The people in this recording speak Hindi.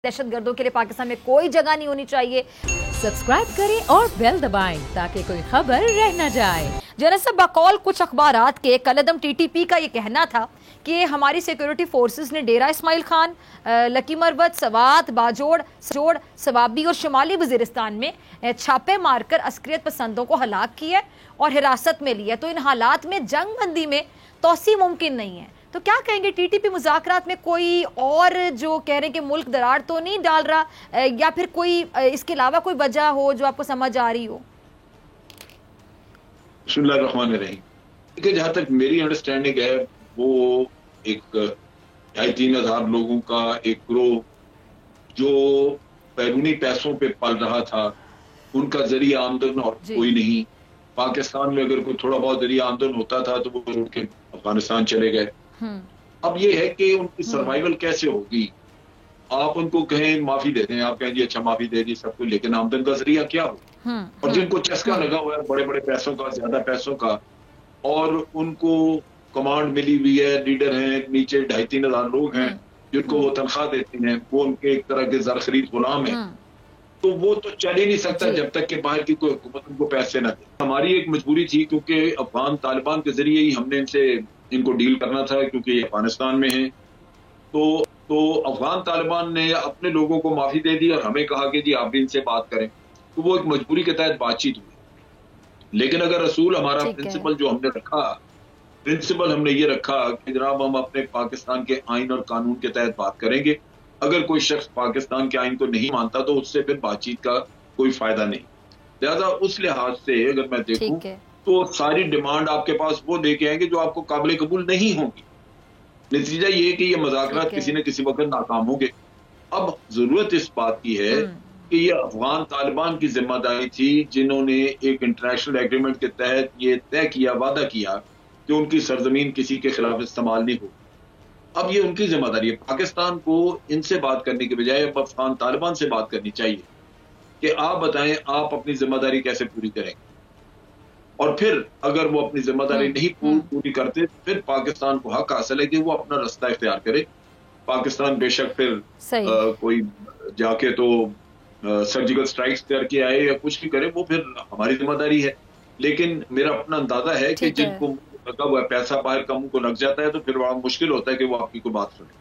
दहशतगर्दों के लिए पाकिस्तान में कोई जगह नहीं होनी चाहिए। सब्सक्राइब करें और बेल दबाएं ताकि कोई खबर रह न जाए। जनरल बकौल कुछ अखबारात के कलदम टीटीपी का ये कहना था कि हमारी सिक्योरिटी फोर्सेस ने डेरा इस्माइल खान, लकी मरवत, सवात, बाजोड़, सवाबी और शुमाली वजीरिस्तान में छापे मारकर अस्करियत पसंदों को हलाक किया और हिरासत में लिया। तो इन हालात में जंग बंदी में तोसी मुमकिन नहीं है। तो क्या कहेंगे, टीटीपी मुज़ाकरात में कोई और जो कह रहे हैं कि मुल्क दरार तो नहीं डाल रहा, या फिर कोई इसके अलावा कोई वजह हो जो आपको समझ आ रही हो? बिस्मिल्लाहिर्रहमानिर्रहीम। जहाँ तक मेरी अंडरस्टैंडिंग है, वो एक 2,500-3,000 लोगों का एक ग्रोह जो बैरूनी पैसों पे पल रहा था, उनका जरिया आमदन और कोई नहीं। पाकिस्तान में अगर कोई थोड़ा बहुत जरिया आमदन होता था तो वो उठ के अफगानिस्तान चले गए। अब ये है कि उनकी सर्वाइवल कैसे होगी। आप उनको कहें माफी दे दें, आप कहें जी अच्छा माफी दे दी सब कुछ, लेकिन आमदन का जरिया क्या हो? और जिनको चस्का लगा हुआ है बड़े बड़े पैसों का, ज्यादा पैसों का, और उनको कमांड मिली हुई है, लीडर हैं, नीचे 2,500-3,000 लोग हैं जिनको वो तनख्वाह देते हैं, वो उनके एक तरह के जर खरीद गुलाम है। तो वो तो चल ही नहीं सकता जब तक कि बाहर की कोई हुकूमत उनको पैसे ना दे। हमारी एक मजबूरी थी क्योंकि अफगान तालिबान के जरिए ही हमने इनको डील करना था, क्योंकि ये अफगानिस्तान में है। तो अफगान तालिबान ने अपने लोगों को माफी दे दी और हमें कहा कि जी आप भी इनसे बात करें। तो वो एक मजबूरी के तहत बातचीत हुई। लेकिन अगर रसूल हमारा प्रिंसिपल जो हमने रखा, प्रिंसिपल हमने ये रखा कि जनाब हम अपने पाकिस्तान के आइन और कानून के तहत बात करेंगे। अगर कोई शख्स पाकिस्तान के आइन को नहीं मानता तो उससे फिर बातचीत का कोई फायदा नहीं। लिहाजा उस लिहाज से अगर मैं देखूं तो सारी डिमांड आपके पास वो लेके आएंगे जो आपको काबिल कबूल नहीं होंगी। नतीजा ये कि ये मुज़ाकरात किसी न किसी वक्त नाकाम होंगे। अब जरूरत इस बात की है कि ये अफगान तालिबान की जिम्मेदारी थी, जिन्होंने एक इंटरनेशनल एग्रीमेंट के तहत ये तय किया, वादा किया कि उनकी सरजमीन किसी के खिलाफ इस्तेमाल नहीं होगी। अब ये उनकी जिम्मेदारी है। पाकिस्तान को इनसे बात करने के बजाय अब अफगान तालिबान से बात करनी चाहिए कि आप बताएं आप अपनी जिम्मेदारी कैसे पूरी करेंगे। और फिर अगर वो अपनी जिम्मेदारी नहीं पूरी करते, फिर पाकिस्तान को हक हासिल है कि वो अपना रास्ता इख्तियार करे। पाकिस्तान बेशक फिर कोई जाके तो सर्जिकल स्ट्राइक्स करके आए या कुछ भी करे, वो फिर हमारी जिम्मेदारी है। लेकिन मेरा अपना अंदाजा है कि जिनको लगा हुआ पैसा बाहर का मुंह को लग जाता है तो फिर बड़ा मुश्किल होता है कि वो आपकी कोई बात सुने।